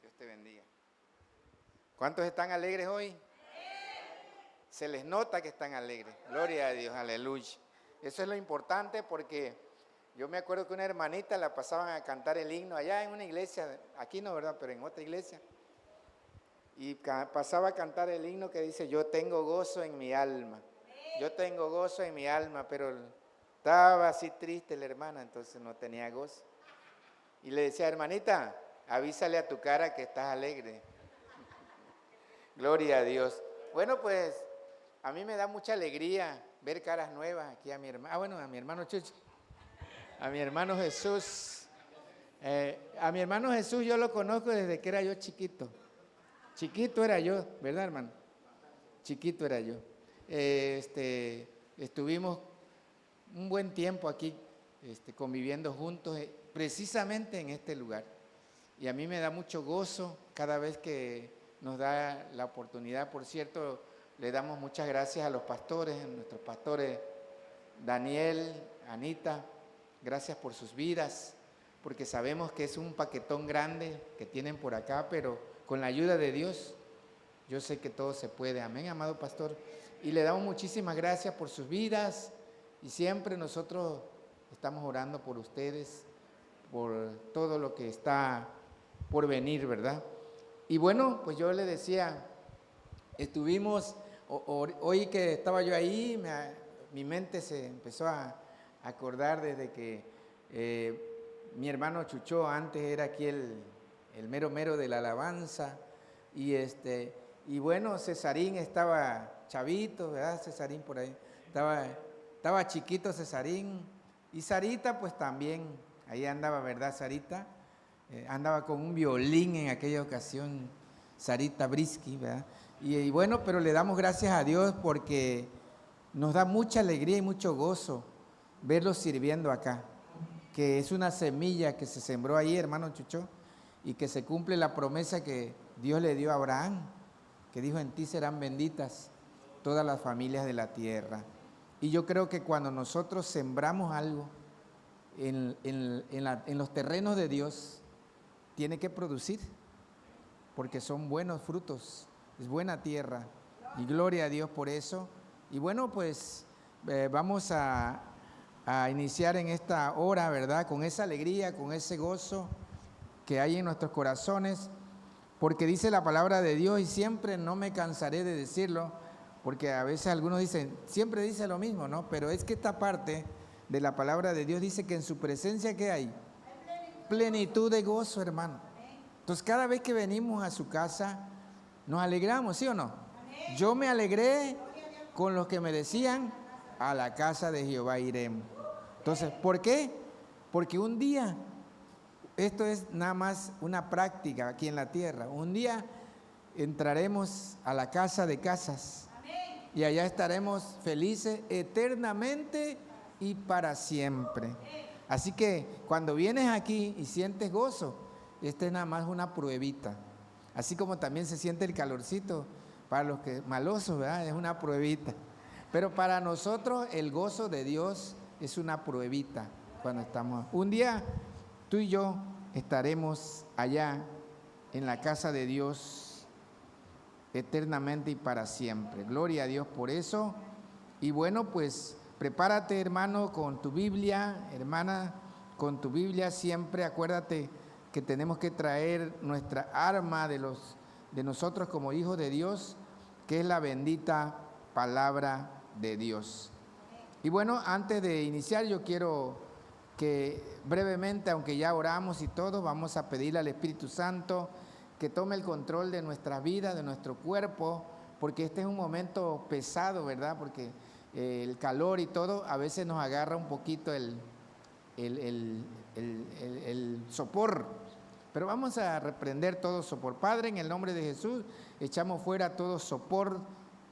Dios te bendiga. ¿Cuántos están alegres hoy? Se les nota que están alegres. Gloria a Dios, aleluya. Eso es lo importante porque yo me acuerdo que una hermanita la pasaban a cantar el himno allá en una iglesia, aquí no, ¿verdad? Pero en otra iglesia. Y pasaba a cantar el himno que dice, yo tengo gozo en mi alma. Yo tengo gozo en mi alma, pero estaba así triste la hermana, entonces no tenía gozo. Y le decía, hermanita, avísale a tu cara que estás alegre. Gloria a Dios. Bueno, pues a mí me da mucha alegría ver caras nuevas aquí a mi hermano. Bueno, a mi hermano Chucho, a mi hermano Jesús. A mi hermano Jesús yo lo conozco desde que era yo chiquito. Chiquito era yo, ¿verdad, hermano? Chiquito era yo. Estuvimos un buen tiempo aquí conviviendo juntos, precisamente en este lugar. Y a mí me da mucho gozo cada vez que nos da la oportunidad. Por cierto, le damos muchas gracias a los pastores, a nuestros pastores Daniel, Anita, gracias por sus vidas, porque sabemos que es un paquetón grande que tienen por acá, pero con la ayuda de Dios, yo sé que todo se puede. Amén, amado pastor. Y le damos muchísimas gracias por sus vidas y siempre nosotros estamos orando por ustedes, por todo lo que está por venir, ¿verdad? Y bueno, pues yo le decía, estuvimos, hoy que estaba yo ahí, mi mente se empezó a acordar desde que mi hermano Chucho antes era aquí el mero mero de la alabanza, y bueno, Cesarín estaba chavito, ¿verdad? Cesarín por ahí, estaba chiquito Cesarín, y Sarita pues también, ahí andaba, ¿verdad, Sarita? Andaba con un violín en aquella ocasión, Sarita Brisky, ¿verdad? Y bueno, pero le damos gracias a Dios porque nos da mucha alegría y mucho gozo verlos sirviendo acá, que es una semilla que se sembró ahí, hermano Chucho, y que se cumple la promesa que Dios le dio a Abraham, que dijo, en ti serán benditas todas las familias de la tierra. Y yo creo que cuando nosotros sembramos algo en los terrenos de Dios, tiene que producir, porque son buenos frutos, es buena tierra, y gloria a Dios por eso. Y bueno, pues vamos a iniciar en esta hora, ¿verdad? Con esa alegría, con ese gozo que hay en nuestros corazones, porque dice la palabra de Dios, y siempre no me cansaré de decirlo, porque a veces algunos dicen, siempre dice lo mismo, ¿no? Pero es que esta parte de la palabra de Dios dice que en su presencia, ¿qué hay? Plenitud de gozo, hermano. Entonces, cada vez que venimos a su casa, nos alegramos, ¿sí o no? Yo me alegré con los que me decían, a la casa de Jehová iremos. Entonces, ¿por qué? Porque un día, esto es nada más una práctica aquí en la tierra, un día entraremos a la casa de casas y allá estaremos felices eternamente y para siempre. Así que cuando vienes aquí y sientes gozo, esta es nada más una pruebita. Así como también se siente el calorcito para los que malosos, ¿verdad? Es una pruebita. Pero para nosotros el gozo de Dios es una pruebita cuando estamos. Un día tú y yo estaremos allá en la casa de Dios eternamente y para siempre. Gloria a Dios por eso. Y bueno, pues prepárate, hermano, con tu Biblia, hermana, con tu Biblia siempre. Acuérdate que tenemos que traer nuestra arma de nosotros como hijos de Dios, que es la bendita palabra de Dios. Y bueno, antes de iniciar, yo quiero que brevemente, aunque ya oramos y todo, vamos a pedirle al Espíritu Santo que tome el control de nuestra vida, de nuestro cuerpo, porque este es un momento pesado, ¿verdad? Porque el calor y todo a veces nos agarra un poquito el sopor, pero vamos a reprender todo sopor. Padre, en el nombre de Jesús, echamos fuera todo sopor,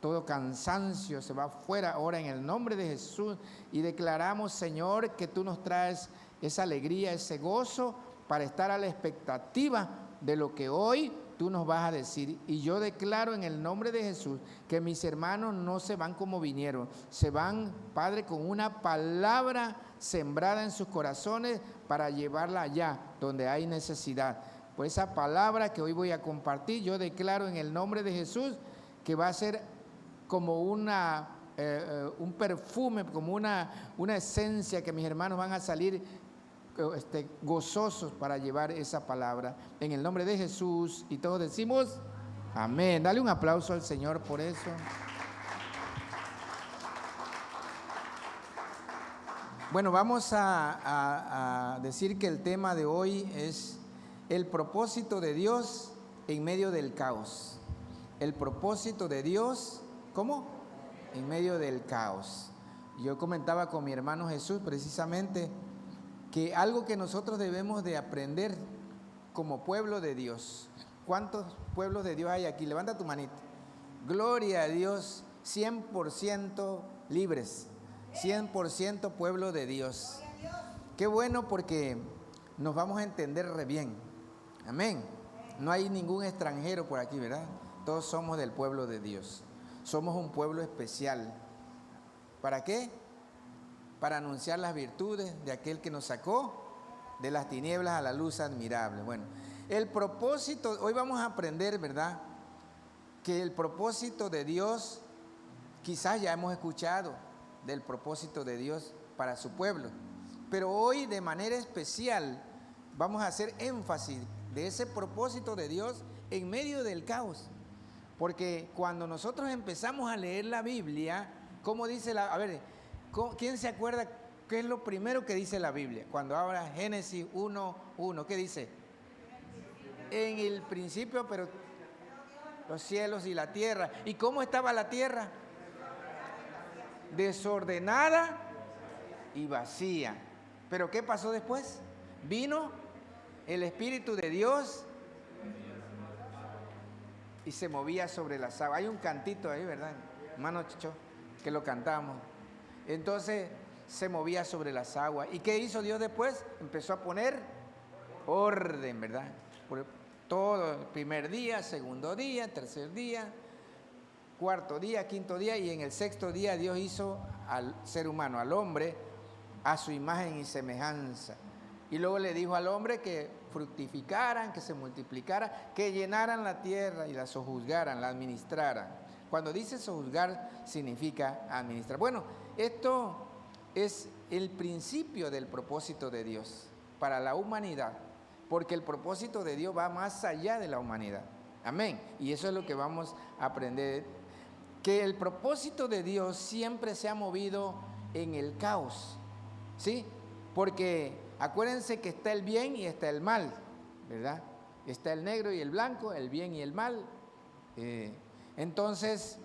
todo cansancio, se va fuera ahora en el nombre de Jesús y declaramos, Señor, que tú nos traes esa alegría, ese gozo para estar a la expectativa de lo que hoy tú nos vas a decir. Y yo declaro en el nombre de Jesús que mis hermanos no se van como vinieron, se van, Padre, con una palabra sembrada en sus corazones para llevarla allá donde hay necesidad. por esa palabra que hoy voy a compartir. Yo declaro en el nombre de Jesús que va a ser como un perfume, como una esencia, que mis hermanos van a salir gozosos para llevar esa palabra. En el nombre de Jesús, y todos decimos amén. Dale un aplauso al Señor por eso. Bueno, vamos a decir que el tema de hoy es el propósito de Dios en medio del caos. El propósito de Dios, ¿cómo? En medio del caos. Yo comentaba con mi hermano Jesús precisamente que algo que nosotros debemos de aprender como pueblo de Dios. ¿Cuántos pueblos de Dios hay aquí? Levanta tu manita. Gloria a Dios, 100% libres, 100% pueblo de Dios. Qué bueno, porque nos vamos a entender re bien. Amén. No hay ningún extranjero por aquí, ¿verdad? Todos somos del pueblo de Dios. Somos un pueblo especial. ¿Para qué? Para anunciar las virtudes de aquel que nos sacó de las tinieblas a la luz admirable. Bueno, el propósito, hoy vamos a aprender, ¿verdad?, que el propósito de Dios, quizás ya hemos escuchado del propósito de Dios para su pueblo, pero hoy de manera especial vamos a hacer énfasis de ese propósito de Dios en medio del caos. Porque cuando nosotros empezamos a leer la Biblia, ¿cómo dice la? A ver, ¿quién se acuerda qué es lo primero que dice la Biblia? Cuando habla Génesis 1:1, ¿qué dice? En el principio, pero los cielos y la tierra. ¿Y cómo estaba la tierra? Desordenada y vacía. ¿Pero qué pasó después? Vino el Espíritu de Dios y se movía sobre las aguas. Hay un cantito ahí, ¿verdad, hermano Chicho? Que lo cantamos. Entonces se movía sobre las aguas. ¿Y qué hizo Dios después? Empezó a poner orden, ¿verdad? Por todo, primer día, segundo día, tercer día, cuarto día, quinto día, y en el sexto día Dios hizo al ser humano, al hombre, a su imagen y semejanza. Y luego le dijo al hombre que fructificaran, que se multiplicaran, que llenaran la tierra y la sojuzgaran, la administraran. Cuando dice sojuzgar, significa administrar. Bueno, esto es el principio del propósito de Dios para la humanidad, porque el propósito de Dios va más allá de la humanidad. Amén. Y eso es lo que vamos a aprender, que el propósito de Dios siempre se ha movido en el caos, ¿sí? Porque acuérdense que está el bien y está el mal, ¿verdad? Está el negro y el blanco, el bien y el mal. Entonces,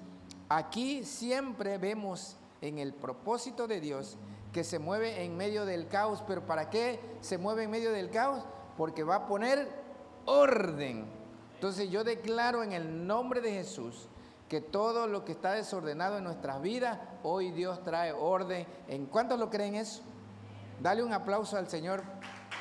aquí siempre vemos en el propósito de Dios que se mueve en medio del caos. ¿Pero para qué se mueve en medio del caos? Porque va a poner orden. Entonces yo declaro en el nombre de Jesús que todo lo que está desordenado en nuestras vidas, hoy Dios trae orden. ¿En cuántos lo creen eso? Dale un aplauso al Señor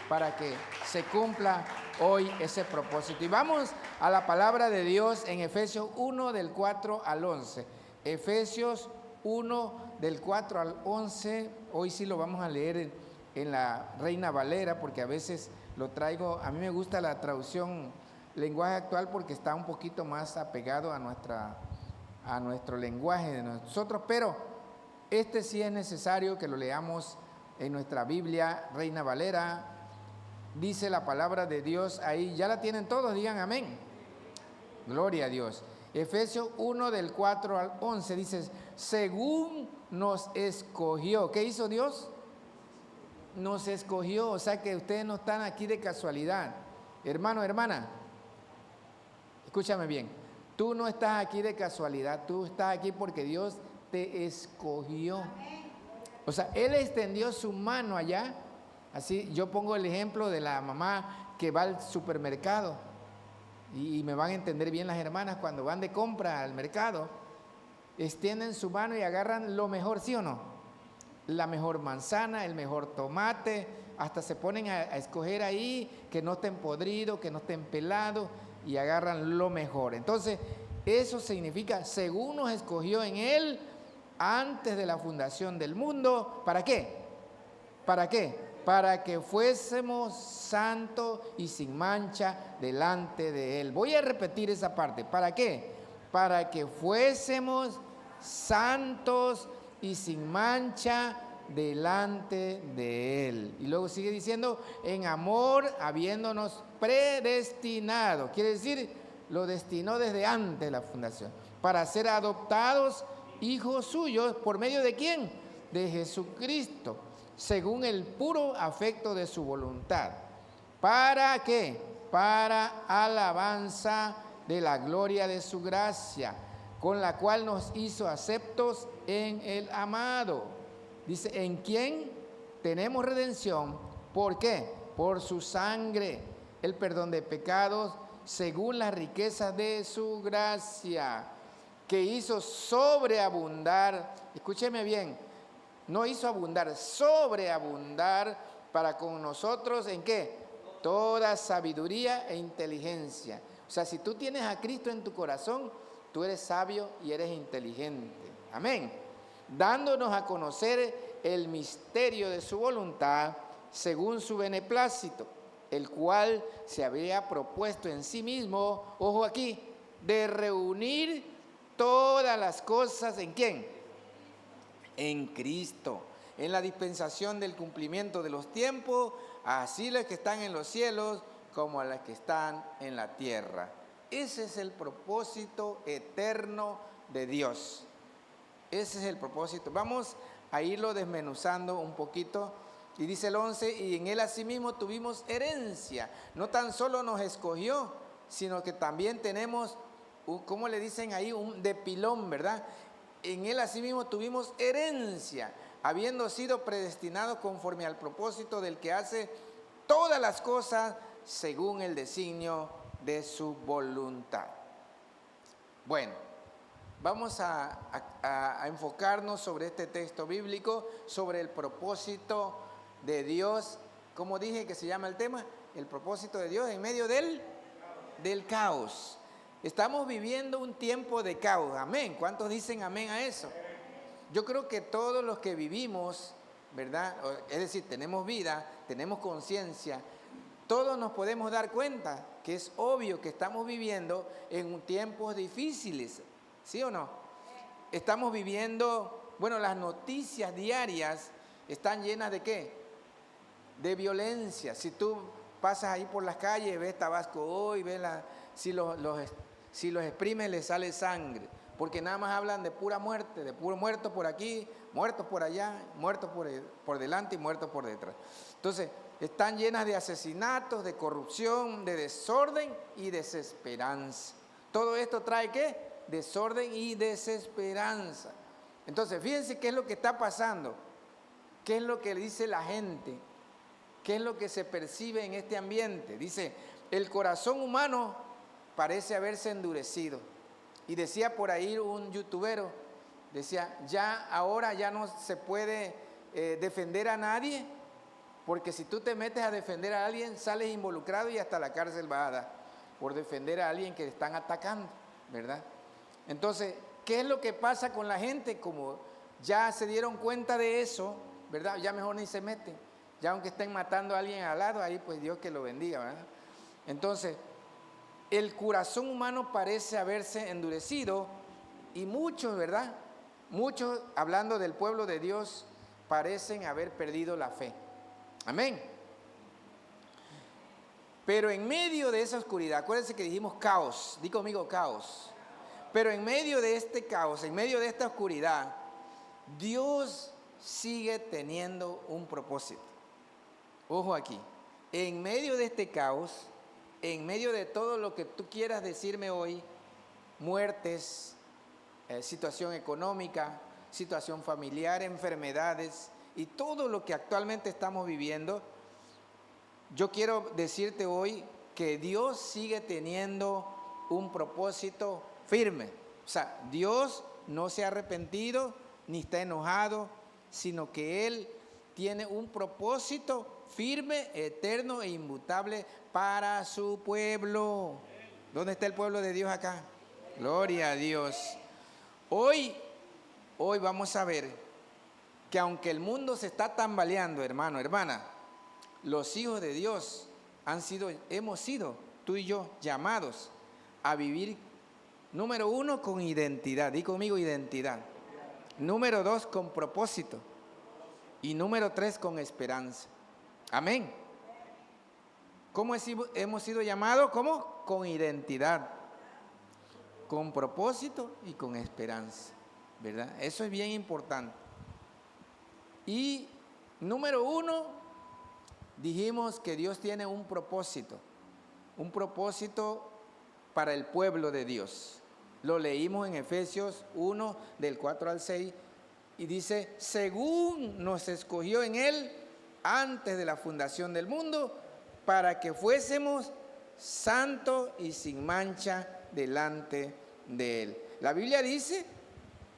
para que se cumpla hoy ese propósito. Y vamos a la palabra de Dios en Efesios 1 del 4 al 11. Efesios 1 del 4 al 11. Hoy sí lo vamos a leer en la Reina Valera, porque a veces lo traigo. A mí me gusta la traducción lenguaje actual porque está un poquito más apegado a nuestro lenguaje de nosotros, pero este sí es necesario que lo leamos en nuestra Biblia, Reina Valera. Dice la palabra de Dios ahí, ya la tienen todos, digan amén. Gloria a Dios. Efesios 1 del 4 al 11 dice, según nos escogió. ¿Qué hizo Dios? Nos escogió, o sea que ustedes no están aquí de casualidad. Hermano, hermana, escúchame bien, tú no estás aquí de casualidad, tú estás aquí porque Dios te escogió. O sea, Él extendió su mano allá. Así, yo pongo el ejemplo de la mamá que va al supermercado, y me van a entender bien las hermanas cuando van de compra al mercado, extienden su mano y agarran lo mejor, ¿sí o no? La mejor manzana, el mejor tomate, hasta se ponen a escoger ahí que no estén podridos, que no estén pelados, y agarran lo mejor. Entonces, eso significa, según nos escogió en Él, antes de la fundación del mundo. ¿Para qué? ¿Para qué? para que fuésemos santos y sin mancha delante de Él. Voy a repetir esa parte. ¿Para qué? Para que fuésemos santos y sin mancha delante de Él. Y luego sigue diciendo, en amor habiéndonos predestinado. Quiere decir, lo destinó desde antes de la fundación, para ser adoptados hijos suyos. ¿Por medio de quién? De Jesucristo, según el puro afecto de su voluntad. ¿Para qué? Para alabanza de la gloria de su gracia, con la cual nos hizo aceptos en el amado. Dice, ¿en quién tenemos redención? ¿Por qué? Por su sangre, el perdón de pecados, según las riquezas de su gracia, que hizo sobreabundar, escúcheme bien, no hizo abundar, sobreabundar para con nosotros, ¿en qué? Toda sabiduría e inteligencia. O sea, si tú tienes a Cristo en tu corazón, tú eres sabio y eres inteligente. Amén. Dándonos a conocer el misterio de su voluntad, según su beneplácito, el cual se había propuesto en sí mismo, ojo aquí, de reunir todas las cosas, ¿en quién? En Cristo, en la dispensación del cumplimiento de los tiempos, así las que están en los cielos como a las que están en la tierra. Ese es el propósito eterno de Dios. Ese es el propósito. Vamos a irlo desmenuzando un poquito. Y dice el 11, y en Él asimismo tuvimos herencia. No tan solo nos escogió, sino que también tenemos, ¿cómo le dicen ahí? Un de pilón, ¿verdad? En Él asimismo tuvimos herencia, habiendo sido predestinados conforme al propósito del que hace todas las cosas según el designio de su voluntad. Bueno, vamos a enfocarnos sobre este texto bíblico, sobre el propósito de Dios. ¿Cómo dije que se llama el tema? El propósito de Dios en medio del caos. Estamos viviendo un tiempo de caos. Amén. ¿Cuántos dicen amén a eso? Yo creo que todos los que vivimos, ¿verdad? Es decir, tenemos vida, tenemos conciencia, todos nos podemos dar cuenta que es obvio que estamos viviendo en tiempos difíciles. ¿Sí o no? Estamos viviendo, bueno, las noticias diarias están llenas de ¿qué? De violencia. Si tú pasas ahí por las calles, ves Tabasco hoy, ves si los exprimes les sale sangre, porque nada más hablan de pura muerte, de puro muertos por aquí, muertos por allá, muertos por delante y muertos por detrás. Entonces, están llenas de asesinatos, de corrupción, de desorden y desesperanza. Todo esto trae ¿qué? Desorden y desesperanza. Entonces, fíjense qué es lo que está pasando, qué es lo que dice la gente, qué es lo que se percibe en este ambiente. Dice, el corazón humano parece haberse endurecido. Y decía por ahí un youtubero, decía, ahora ya no se puede defender a nadie, porque si tú te metes a defender a alguien, sales involucrado y hasta la cárcel vas a dar, por defender a alguien que están atacando, ¿verdad? Entonces, ¿qué es lo que pasa con la gente? Como ya se dieron cuenta de eso, ¿verdad? Ya mejor ni se meten. Ya aunque estén matando a alguien al lado, ahí pues Dios que lo bendiga, ¿verdad? Entonces, el corazón humano parece haberse endurecido y muchos, ¿verdad? Muchos, hablando del pueblo de Dios, parecen haber perdido la fe. Amén. Pero en medio de esa oscuridad, acuérdense que dijimos caos, di conmigo caos. Pero en medio de este caos, en medio de esta oscuridad, Dios sigue teniendo un propósito. Ojo aquí, en medio de este caos, en medio de todo lo que tú quieras decirme hoy, muertes, situación económica, situación familiar, enfermedades y todo lo que actualmente estamos viviendo, yo quiero decirte hoy que Dios sigue teniendo un propósito firme. O sea, Dios no se ha arrepentido ni está enojado, sino que Él tiene un propósito firme, eterno e inmutable para su pueblo. ¿Dónde está el pueblo de Dios acá? Gloria a Dios. Hoy vamos a ver que aunque el mundo se está tambaleando, hermano, hermana, los hijos de Dios hemos sido, tú y yo, llamados a vivir, número 1, con identidad. Di conmigo, identidad. Número 2, con propósito. Y número 3, con esperanza. Amén. ¿Cómo hemos sido llamados? ¿Cómo? Con identidad, con propósito y con esperanza, ¿verdad? Eso es bien importante. Y número 1, dijimos que Dios tiene un propósito para el pueblo de Dios. Lo leímos en Efesios 1, del 4 al 6, y dice, según nos escogió en Él antes de la fundación del mundo, para que fuésemos santos y sin mancha delante de Él. La Biblia dice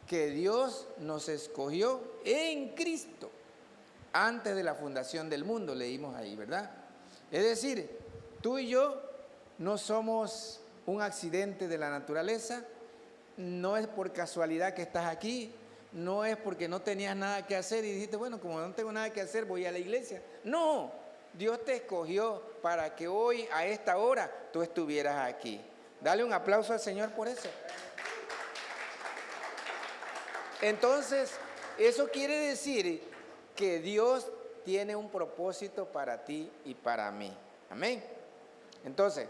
que Dios nos escogió en Cristo antes de la fundación del mundo, leímos ahí, ¿verdad? Es decir, tú y yo no somos un accidente de la naturaleza, no es por casualidad que estás aquí, no es porque no tenías nada que hacer y dijiste, bueno, como no tengo nada que hacer, voy a la iglesia. No, Dios te escogió para que hoy, a esta hora, tú estuvieras aquí. Dale un aplauso al Señor por eso. Entonces, eso quiere decir que Dios tiene un propósito para ti y para mí. Amén. Entonces,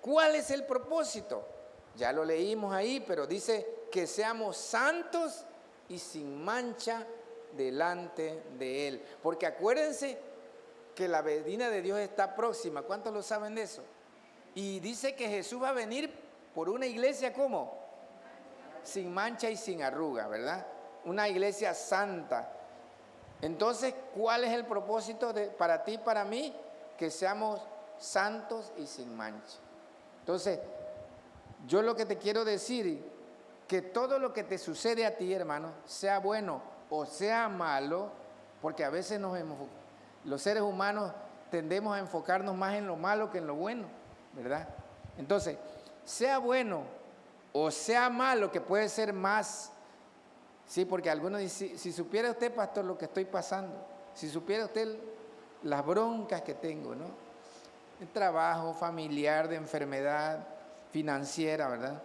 ¿cuál es el propósito? Ya lo leímos ahí, pero dice que seamos santos y sin mancha delante de Él. Porque acuérdense que la venida de Dios está próxima. ¿Cuántos lo saben de eso? Y dice que Jesús va a venir por una iglesia, ¿cómo? Sin mancha y sin arruga, ¿verdad? Una iglesia santa. Entonces, ¿cuál es el propósito para ti y para mí? Que seamos santos y sin mancha. Entonces, yo lo que te quiero decir, que todo lo que te sucede a ti, hermano, sea bueno o sea malo, porque a veces los seres humanos tendemos a enfocarnos más en lo malo que en lo bueno, ¿verdad? Entonces, sea bueno o sea malo, que puede ser más, sí, porque algunos dicen, si supiera usted, pastor, lo que estoy pasando, si supiera usted las broncas que tengo, ¿no? De trabajo, familiar, de enfermedad, financiera, ¿verdad?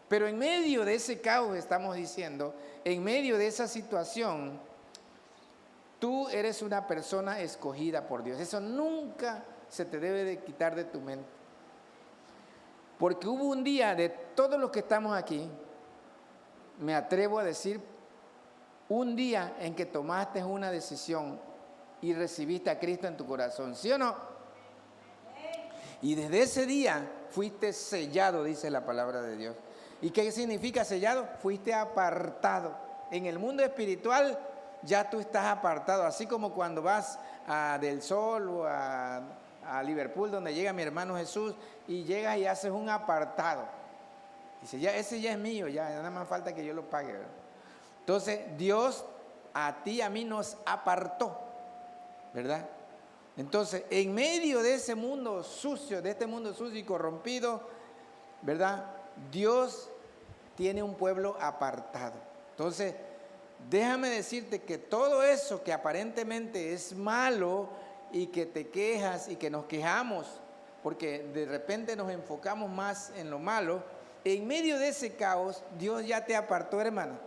Pero en medio de ese caos, estamos diciendo, en medio de esa situación, tú eres una persona escogida por Dios. Eso nunca se te debe de quitar de tu mente. Porque hubo un día de todos los que estamos aquí, me atrevo a decir, un día en que tomaste una decisión y recibiste a Cristo en tu corazón, ¿sí o no? Y desde ese día fuiste sellado, dice la palabra de Dios. ¿Y qué significa sellado? Fuiste apartado. En el mundo espiritual ya tú estás apartado, así como cuando vas del Sol o a Liverpool, donde llega mi hermano Jesús, y llegas y haces un apartado. Dice, ya, ese ya es mío, ya nada más falta que yo lo pague, ¿verdad? Entonces, Dios a ti y a mí nos apartó, ¿verdad? Entonces, en medio de ese mundo sucio, y corrompido, ¿verdad? Dios tiene un pueblo apartado. Entonces, déjame decirte que todo eso que aparentemente es malo y que te quejas y que nos quejamos, porque de repente nos enfocamos más en lo malo, en medio de ese caos, Dios ya te apartó, hermano.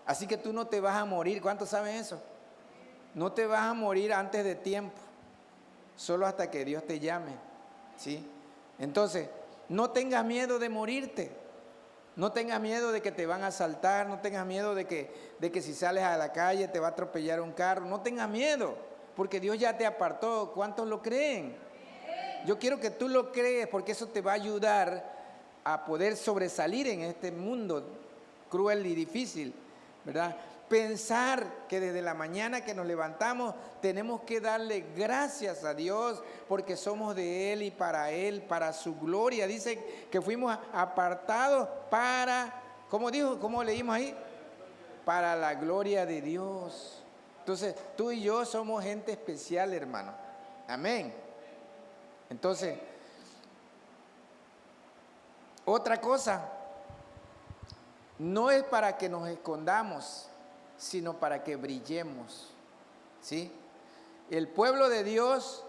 Así que tú no te vas a morir. ¿Cuántos saben eso? No te vas a morir antes de tiempo, solo hasta que Dios te llame, ¿sí? Entonces, no tengas miedo de morirte. No tengas miedo de que te van a asaltar. No tengas miedo de que si sales a la calle te va a atropellar un carro. No tengas miedo, porque Dios ya te apartó. ¿Cuántos lo creen? Yo quiero que tú lo creas, porque eso te va a ayudar a poder sobresalir en este mundo cruel y difícil, ¿verdad? Pensar que desde la mañana que nos levantamos tenemos que darle gracias a Dios porque somos de Él y para su gloria. Dice que fuimos apartados para, ¿cómo dijo? ¿Cómo leímos ahí? Para la gloria de Dios. Entonces, tú y yo somos gente especial, hermano. Amén. Entonces, otra cosa, no es para que nos escondamos, sino para que brillemos, ¿sí? El pueblo de Dios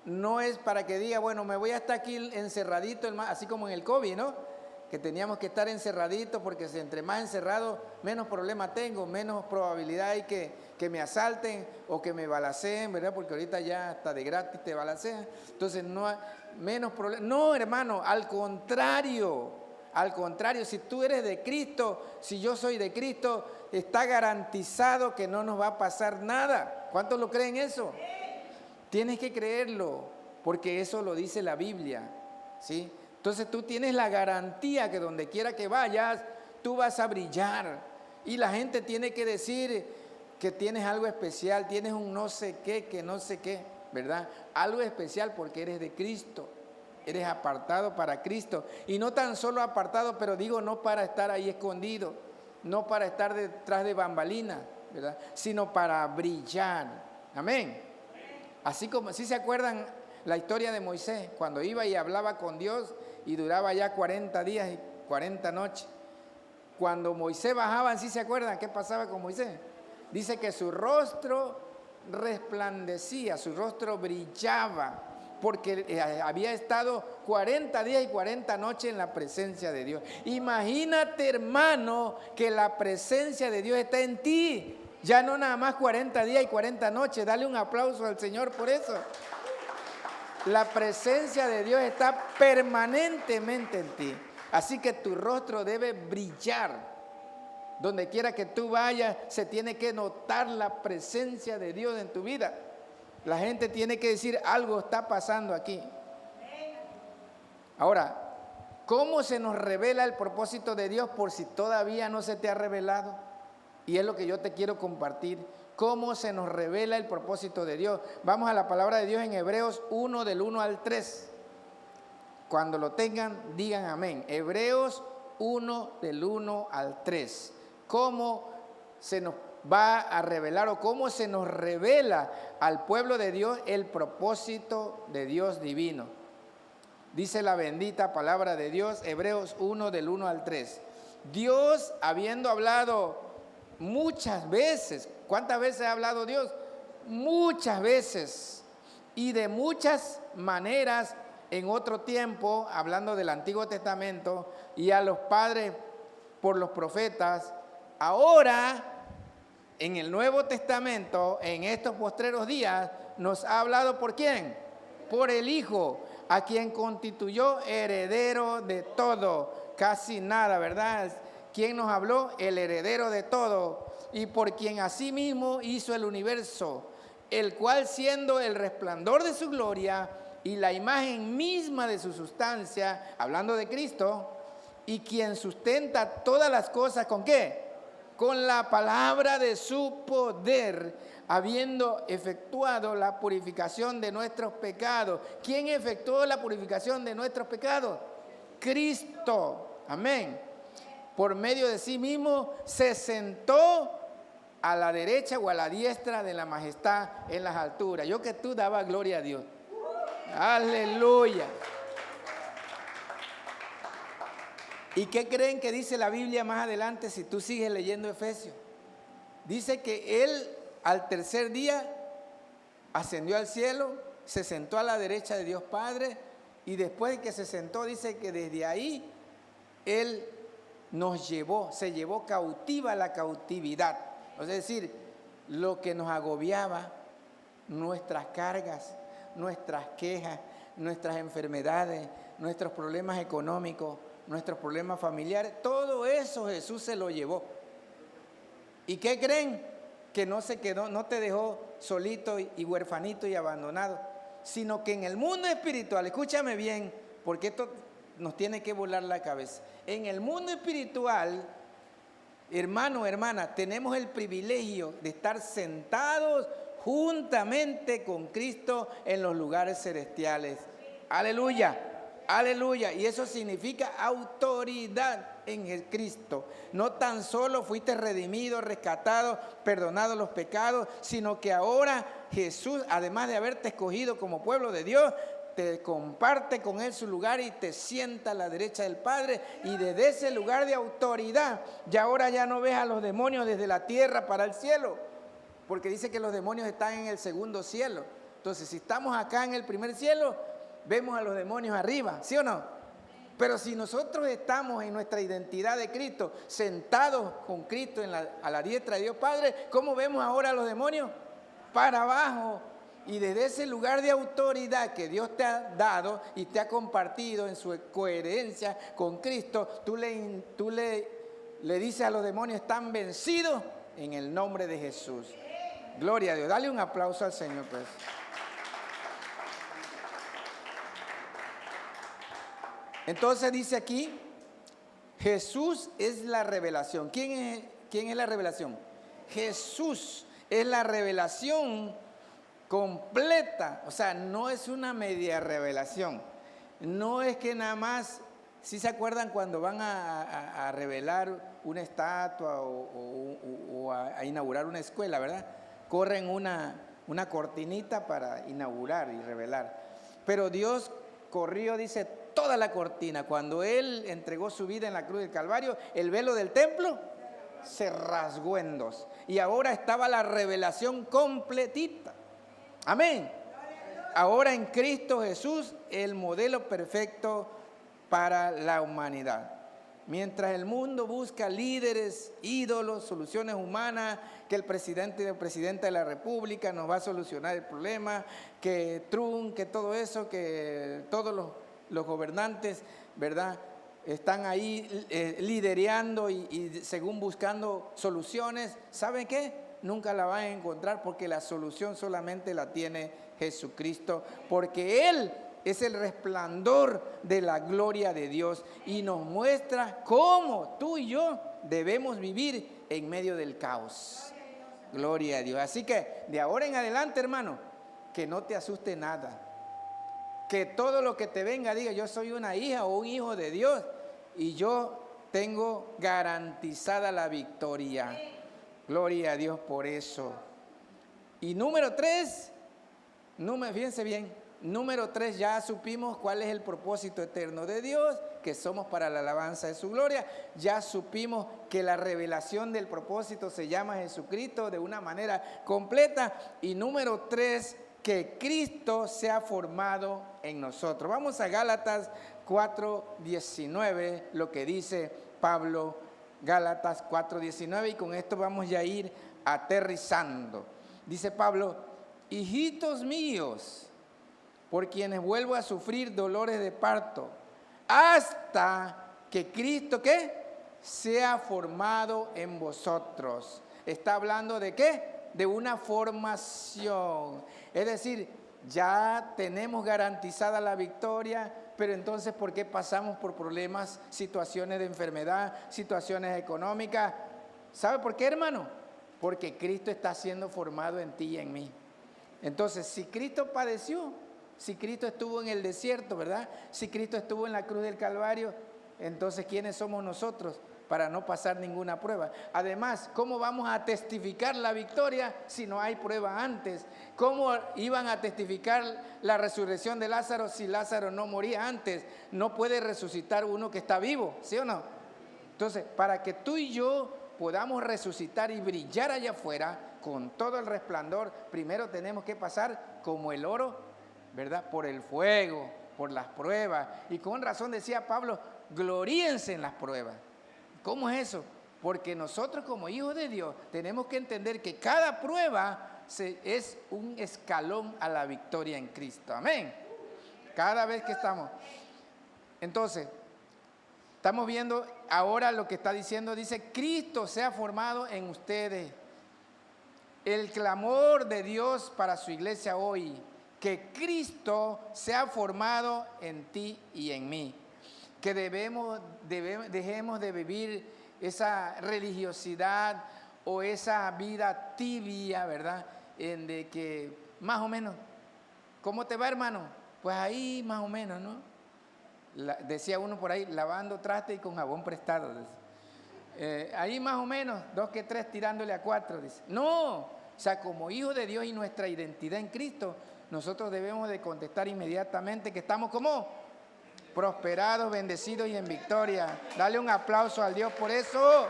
no es para que diga, bueno, me voy a estar aquí encerradito, así como en el COVID, ¿no? Que teníamos que estar encerraditos porque si entre más encerrado, menos problema tengo, menos probabilidad hay que me asalten o que me balaceen, ¿verdad? Porque ahorita ya hasta de gratis te balacean. Entonces, no hay menos problema. No, hermano, al contrario, si tú eres de Cristo, si yo soy de Cristo, está garantizado que no nos va a pasar nada. ¿Cuántos lo creen eso? Tienes que creerlo, porque eso lo dice la Biblia, ¿sí? Entonces tú tienes la garantía que donde quiera que vayas, tú vas a brillar. Y la gente tiene que decir que tienes algo especial, tienes un no sé qué, que no sé qué, ¿verdad? Algo especial porque eres de Cristo, eres apartado para Cristo. Y no tan solo apartado, pero digo no para estar ahí escondido, no para estar detrás de bambalinas, ¿verdad? Sino para brillar. Amén. Así como, ¿sí se acuerdan la historia de Moisés? Cuando iba y hablaba con Dios y duraba ya 40 días y 40 noches. Cuando Moisés bajaba, ¿sí se acuerdan qué pasaba con Moisés? Dice que su rostro resplandecía, su rostro brillaba, porque había estado 40 días y 40 noches en la presencia de Dios. Imagínate, hermano, que la presencia de Dios está en ti. Ya no nada más 40 días y 40 noches. Dale un aplauso al Señor por eso. La presencia de Dios está permanentemente en ti. Así que tu rostro debe brillar. Donde quiera que tú vayas, se tiene que notar la presencia de Dios en tu vida. La gente tiene que decir, algo está pasando aquí. Ahora, ¿cómo se nos revela el propósito de Dios por si todavía no se te ha revelado? Y es lo que yo te quiero compartir. ¿Cómo se nos revela el propósito de Dios? Vamos a la palabra de Dios en Hebreos 1, del 1 al 3. Cuando lo tengan, digan amén. Hebreos 1, del 1 al 3. ¿Cómo se nos va a revelar o cómo se nos revela al pueblo de Dios el propósito de Dios divino? Dice la bendita palabra de Dios, Hebreos 1, del 1 al 3. Dios, habiendo hablado muchas veces, ¿cuántas veces ha hablado Dios? Muchas veces y de muchas maneras en otro tiempo, hablando del Antiguo Testamento, y a los padres por los profetas. Ahora, en el Nuevo Testamento, en estos postreros días, nos ha hablado ¿por quién? Por el Hijo, a quien constituyó heredero de todo. Casi nada, ¿verdad? ¿Quién nos habló? El heredero de todo, y por quien asimismo hizo el universo, el cual siendo el resplandor de su gloria y la imagen misma de su sustancia, hablando de Cristo, y quien sustenta todas las cosas, ¿con qué? Con la palabra de su poder, habiendo efectuado la purificación de nuestros pecados. ¿Quién efectuó la purificación de nuestros pecados? Cristo. Amén. Por medio de sí mismo se sentó a la derecha o a la diestra de la majestad en las alturas. Yo que tú daba gloria a Dios. Aleluya. ¿Y qué creen que dice la Biblia más adelante si tú sigues leyendo Efesios? Dice que Él al tercer día ascendió al cielo, se sentó a la derecha de Dios Padre, y después de que se sentó, dice que desde ahí Él nos llevó, se llevó cautiva la cautividad. Es decir, lo que nos agobiaba, nuestras cargas, nuestras quejas, nuestras enfermedades, nuestros problemas económicos, nuestros problemas familiares, todo eso Jesús se lo llevó. ¿Y qué creen? Que no se quedó, no te dejó solito y huerfanito y abandonado, sino que en el mundo espiritual, escúchame bien, porque esto nos tiene que volar la cabeza. En el mundo espiritual, hermano, hermana, tenemos el privilegio de estar sentados juntamente con Cristo en los lugares celestiales. Aleluya, aleluya. Y eso significa autoridad en el Cristo. No tan solo fuiste redimido, rescatado, perdonado los pecados, sino que ahora Jesús, además de haberte escogido como pueblo de Dios, te comparte con Él su lugar y te sienta a la derecha del Padre, y desde ese lugar de autoridad, ya ahora ya no ves a los demonios desde la tierra para el cielo, porque dice que los demonios están en el segundo cielo. Entonces, si estamos acá en el primer cielo, vemos a los demonios arriba, ¿sí o no? Pero si nosotros estamos en nuestra identidad de Cristo, sentados con Cristo a la diestra de Dios Padre, ¿cómo vemos ahora a los demonios? Para abajo. Y desde ese lugar de autoridad que Dios te ha dado y te ha compartido en su coherencia con Cristo, tú le dices a los demonios, están vencidos en el nombre de Jesús. Gloria a Dios. Dale un aplauso al Señor, pues. Entonces dice aquí, Jesús es la revelación. ¿Quién es la revelación? Jesús es la revelación completa. O sea, no es una media revelación. No es que nada más, ¿sí se acuerdan cuando van a revelar una estatua o a inaugurar una escuela, verdad? Corren una cortinita para inaugurar y revelar. Pero Dios corrió, dice, toda la cortina. Cuando Él entregó su vida en la cruz del Calvario, el velo del templo se rasgó en dos. Y ahora estaba la revelación completita. Amén. Ahora en Cristo Jesús, el modelo perfecto para la humanidad. Mientras el mundo busca líderes, ídolos, soluciones humanas, que el presidente y el presidente de la República nos va a solucionar el problema, que Trump, que todo eso, que todos los gobernantes, ¿verdad?, están ahí lidereando y según buscando soluciones. ¿Saben qué? Nunca la van a encontrar, porque la solución solamente la tiene Jesucristo, porque Él es el resplandor de la gloria de Dios y nos muestra cómo tú y yo debemos vivir en medio del caos. Gloria a Dios. Así que de ahora en adelante, hermano, que no te asuste nada. Que todo lo que te venga diga, yo soy una hija o un hijo de Dios y yo tengo garantizada la victoria. Gloria a Dios por eso. Y número 3, fíjense bien. Número 3, ya supimos cuál es el propósito eterno de Dios, que somos para la alabanza de su gloria. Ya supimos que la revelación del propósito se llama Jesucristo de una manera completa. Y número 3, que Cristo se ha formado en nosotros. Vamos a Gálatas 4:19, lo que dice Pablo, Gálatas 4:19, y con esto vamos ya a ir aterrizando. Dice Pablo, hijitos míos, por quienes vuelvo a sufrir dolores de parto, hasta que Cristo, ¿qué?, sea formado en vosotros. Está hablando de ¿qué? De una formación. Es decir, ya tenemos garantizada la victoria, pero entonces, ¿por qué pasamos por problemas, situaciones de enfermedad, situaciones económicas? ¿Sabe por qué, hermano? Porque Cristo está siendo formado en ti y en mí. Entonces, si Cristo padeció, si Cristo estuvo en el desierto, ¿verdad?, si Cristo estuvo en la cruz del Calvario, entonces, ¿quiénes somos nosotros para no pasar ninguna prueba? Además, ¿cómo vamos a testificar la victoria si no hay prueba antes? ¿Cómo iban a testificar la resurrección de Lázaro si Lázaro no moría antes? No puede resucitar uno que está vivo, ¿sí o no? Entonces, para que tú y yo podamos resucitar y brillar allá afuera con todo el resplandor, primero tenemos que pasar como el oro, ¿verdad?, por el fuego, por las pruebas. Y con razón decía Pablo, gloríense en las pruebas. ¿Cómo es eso? Porque nosotros como hijos de Dios tenemos que entender que cada prueba es un escalón a la victoria en Cristo. Amén. Cada vez que estamos. Entonces, estamos viendo ahora lo que está diciendo. Dice, Cristo se ha formado en ustedes. El clamor de Dios para su iglesia hoy, que Cristo se ha formado en ti y en mí. Que dejemos de vivir esa religiosidad o esa vida tibia, ¿verdad?, de que más o menos, ¿cómo te va, hermano? Pues ahí más o menos, ¿no? Decía uno por ahí, lavando traste y con jabón prestado. Ahí más o menos, 2 que 3 tirándole a 4, dice. No, o sea, como hijos de Dios y nuestra identidad en Cristo, nosotros debemos de contestar inmediatamente que estamos como prosperados, bendecidos y en victoria. Dale un aplauso al Dios por eso.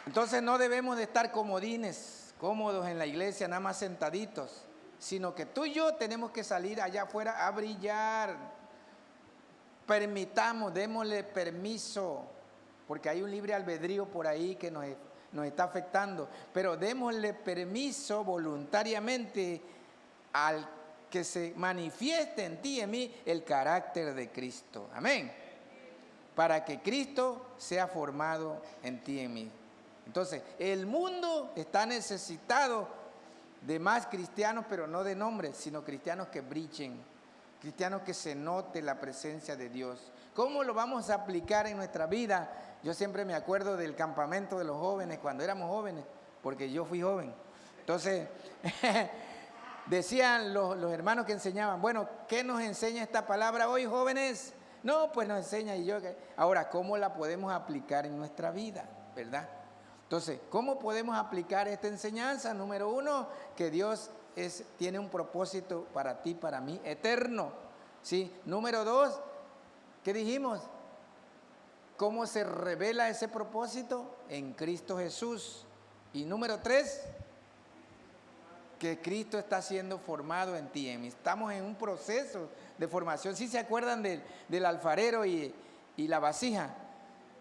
Entonces no debemos de estar comodines, cómodos en la iglesia, nada más sentaditos, sino que tú y yo tenemos que salir allá afuera a brillar. Permitamos, démosle permiso, porque hay un libre albedrío por ahí que nos está afectando, pero démosle permiso voluntariamente al que se manifieste en ti y en mí el carácter de Cristo. Amén. Para que Cristo sea formado en ti y en mí. Entonces, el mundo está necesitado de más cristianos, pero no de nombres, sino cristianos que brillen, cristianos que se note la presencia de Dios. ¿Cómo lo vamos a aplicar en nuestra vida? Yo siempre me acuerdo del campamento de los jóvenes, cuando éramos jóvenes, porque yo fui joven. Entonces, decían los hermanos que enseñaban, bueno, ¿qué nos enseña esta palabra hoy, jóvenes? No, pues nos enseña y yo. Ahora, ¿cómo la podemos aplicar en nuestra vida? ¿Verdad? Entonces, ¿cómo podemos aplicar esta enseñanza? Número uno, que Dios tiene un propósito para ti, para mí, eterno. ¿Sí? Número dos, ¿qué dijimos? ¿Cómo se revela ese propósito? En Cristo Jesús. Y número tres, que Cristo está siendo formado en ti. Estamos en un proceso de formación. ¿Sí se acuerdan del alfarero y la vasija?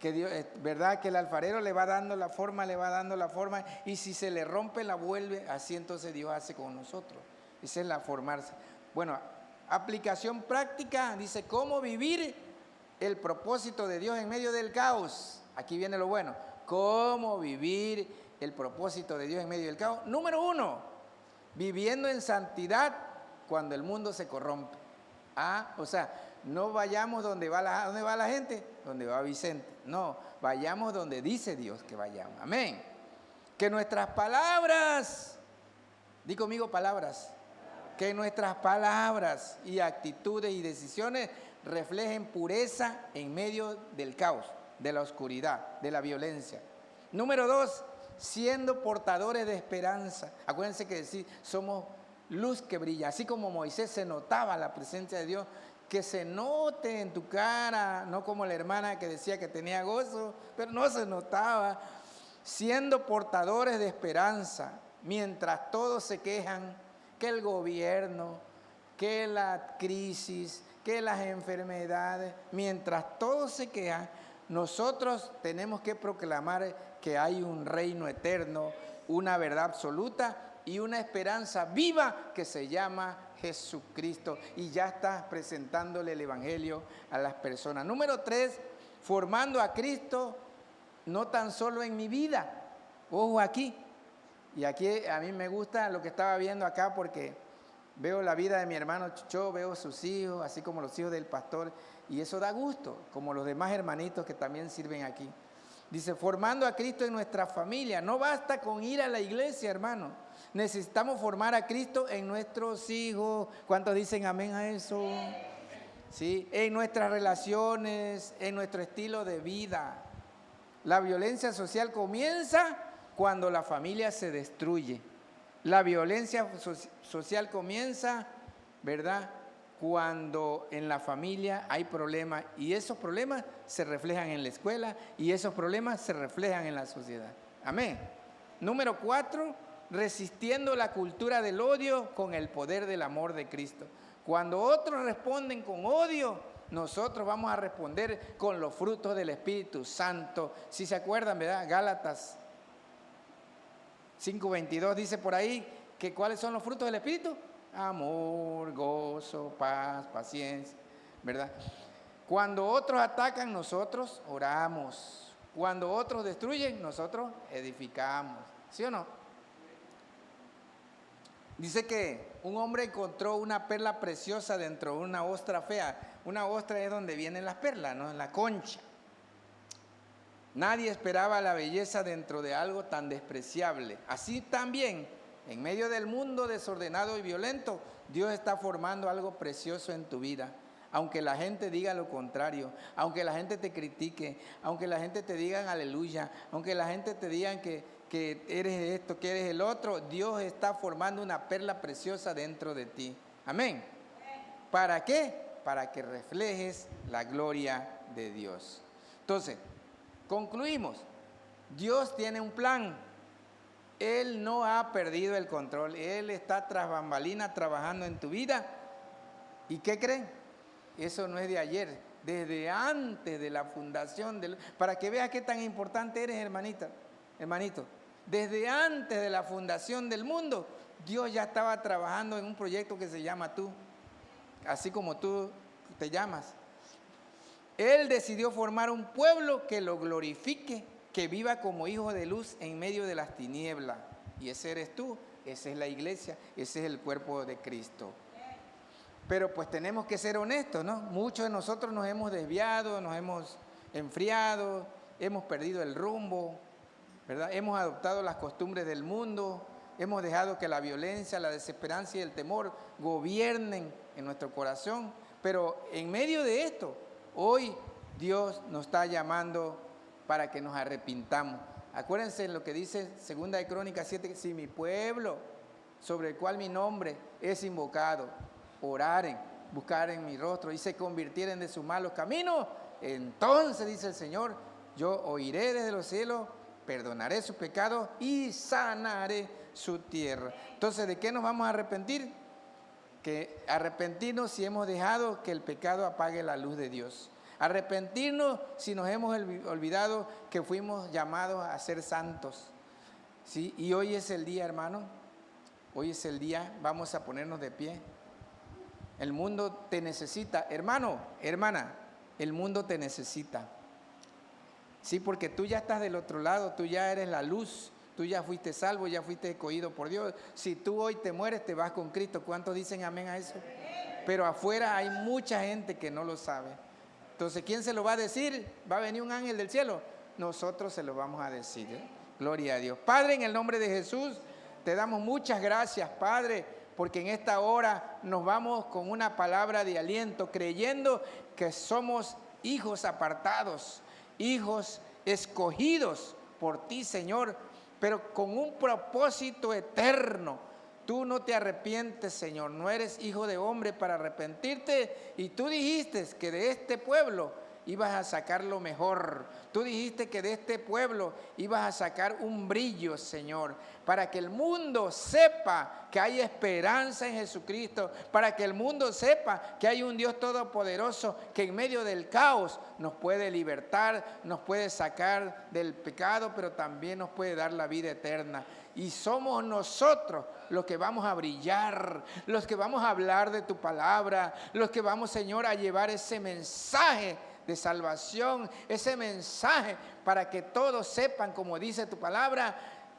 Que Dios, ¿verdad? Que el alfarero le va dando la forma, y si se le rompe la vuelve, así entonces Dios hace con nosotros. Esa es la formarse. Bueno, aplicación práctica, dice, ¿cómo vivir el propósito de Dios en medio del caos? Aquí viene lo bueno. ¿Cómo vivir el propósito de Dios en medio del caos? Número uno, viviendo en santidad cuando el mundo se corrompe. O sea, no vayamos donde va la gente, donde va Vicente. No, vayamos donde dice Dios que vayamos. Amén. Que nuestras palabras, di conmigo palabras, que nuestras palabras y actitudes y decisiones reflejen pureza en medio del caos, de la oscuridad, de la violencia. Número dos, siendo portadores de esperanza. Acuérdense que decir, somos luz que brilla. Así como Moisés se notaba la presencia de Dios, que se note en tu cara, no como la hermana que decía que tenía gozo, pero no se notaba. Siendo portadores de esperanza, mientras todos se quejan, que el gobierno, que la crisis, que las enfermedades, mientras todos se quejan, nosotros tenemos que proclamar que hay un reino eterno, una verdad absoluta y una esperanza viva que se llama Jesucristo. Y ya estás presentándole el evangelio a las personas. Número tres, formando a Cristo no tan solo en mi vida. Ojo aquí. Y aquí a mí me gusta lo que estaba viendo acá porque veo la vida de mi hermano Chucho, veo sus hijos, así como los hijos del pastor. Y eso da gusto, como los demás hermanitos que también sirven aquí. Dice, formando a Cristo en nuestra familia. No basta con ir a la iglesia, hermano. Necesitamos formar a Cristo en nuestros hijos. ¿Cuántos dicen amén a eso? ¿Sí? En nuestras relaciones, en nuestro estilo de vida. La violencia social comienza cuando la familia se destruye. La violencia social comienza, ¿verdad?, cuando en la familia hay problemas y esos problemas se reflejan en la escuela y esos problemas se reflejan en la sociedad. Amén. Número 4, resistiendo la cultura del odio con el poder del amor de Cristo. Cuando otros responden con odio, nosotros vamos a responder con los frutos del Espíritu Santo. Si se acuerdan, ¿verdad? Gálatas 5:22 dice por ahí que ¿cuáles son los frutos del Espíritu? Amor, gozo, paz, paciencia, ¿verdad? Cuando otros atacan, nosotros oramos. Cuando otros destruyen, nosotros edificamos. ¿Sí o no? Dice que un hombre encontró una perla preciosa dentro de una ostra fea. Una ostra es donde vienen las perlas, ¿no? En la concha. Nadie esperaba la belleza dentro de algo tan despreciable. Así también, en medio del mundo desordenado y violento, Dios está formando algo precioso en tu vida. Aunque la gente diga lo contrario, aunque la gente te critique, aunque la gente te diga aleluya, aunque la gente te diga que eres esto, que eres el otro, Dios está formando una perla preciosa dentro de ti. Amén. ¿Para qué? Para que reflejes la gloria de Dios. Entonces, concluimos. Dios tiene un plan. Él no ha perdido el control. Él está tras bambalina trabajando en tu vida. ¿Y qué creen? Eso no es de ayer, desde antes de la fundación para que veas qué tan importante eres, hermanita, hermanito. Desde antes de la fundación del mundo, Dios ya estaba trabajando en un proyecto que se llama tú, así como tú te llamas. Él decidió formar un pueblo que lo glorifique, que viva como hijo de luz en medio de las tinieblas. Y ese eres tú, esa es la iglesia, ese es el cuerpo de Cristo. Pero pues tenemos que ser honestos, ¿no? Muchos de nosotros nos hemos desviado, nos hemos enfriado, hemos perdido el rumbo, ¿verdad? Hemos adoptado las costumbres del mundo, hemos dejado que la violencia, la desesperanza y el temor gobiernen en nuestro corazón. Pero en medio de esto, hoy Dios nos está llamando para que nos arrepintamos. Acuérdense lo que dice 2 de Crónicas 7, si mi pueblo, sobre el cual mi nombre es invocado, oraren, buscaren mi rostro y se convirtieren de sus malos caminos, entonces, dice el Señor, yo oiré desde los cielos, perdonaré sus pecados y sanaré su tierra. Entonces, ¿de qué nos vamos a arrepentir? Que arrepentirnos si hemos dejado que el pecado apague la luz de Dios. Arrepentirnos si nos hemos olvidado que fuimos llamados a ser santos. ¿Sí? Y hoy es el día, hermano. Hoy es el día. Vamos a ponernos de pie. El mundo te necesita. Hermano, hermana, el mundo te necesita. Sí, porque tú ya estás del otro lado. Tú ya eres la luz. Tú ya fuiste salvo, ya fuiste escogido por Dios. Si tú hoy te mueres, te vas con Cristo. ¿Cuántos dicen amén a eso? Pero afuera hay mucha gente que no lo sabe. Entonces, ¿quién se lo va a decir? ¿Va a venir un ángel del cielo? Nosotros se lo vamos a decir. Gloria a Dios. Padre, en el nombre de Jesús, te damos muchas gracias, Padre, porque en esta hora nos vamos con una palabra de aliento, creyendo que somos hijos apartados, hijos escogidos por ti, Señor, pero con un propósito eterno. Tú no te arrepientes, Señor, no eres hijo de hombre para arrepentirte, y tú dijiste que de este pueblo ibas a sacar lo mejor. Tú dijiste que de este pueblo ibas a sacar un brillo, Señor, para que el mundo sepa que hay esperanza en Jesucristo, para que el mundo sepa que hay un Dios todopoderoso que en medio del caos nos puede libertar, nos puede sacar del pecado, pero también nos puede dar la vida eterna. Y somos nosotros los que vamos a brillar, los que vamos a hablar de tu palabra, los que vamos, Señor, a llevar ese mensaje de salvación, ese mensaje para que todos sepan, como dice tu palabra,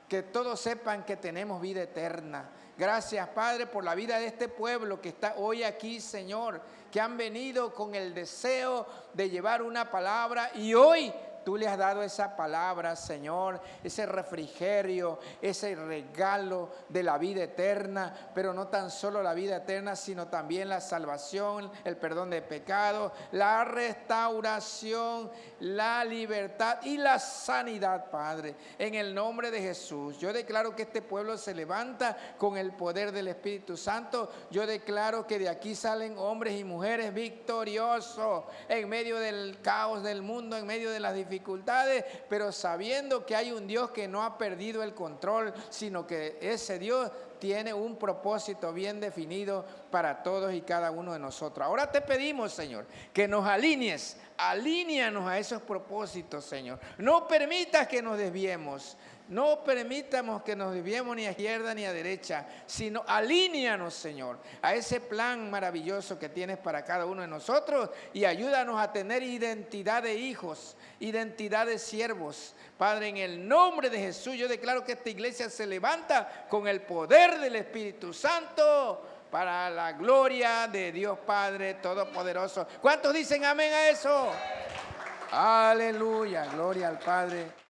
que todos sepan que tenemos vida eterna. Gracias, Padre, por la vida de este pueblo que está hoy aquí, Señor, que han venido con el deseo de llevar una palabra, y hoy tú le has dado esa palabra, Señor, ese refrigerio, ese regalo de la vida eterna, pero no tan solo la vida eterna, sino también la salvación, el perdón de pecados, la restauración, la libertad y la sanidad, Padre. En el nombre de Jesús, yo declaro que este pueblo se levanta con el poder del Espíritu Santo. Yo declaro que de aquí salen hombres y mujeres victoriosos en medio del caos del mundo, en medio de las dificultades, pero sabiendo que hay un Dios que no ha perdido el control, sino que ese Dios tiene un propósito bien definido para todos y cada uno de nosotros. Ahora te pedimos, Señor, que nos alíñanos a esos propósitos, Señor. No permitas que nos desviemos. No permitamos que nos desviemos ni a izquierda ni a derecha, sino alíñanos, Señor, a ese plan maravilloso que tienes para cada uno de nosotros, y ayúdanos a tener identidad de hijos, identidad de siervos. Padre, en el nombre de Jesús, yo declaro que esta iglesia se levanta con el poder del Espíritu Santo para la gloria de Dios Padre Todopoderoso. ¿Cuántos dicen amén a eso? Aleluya, gloria al Padre.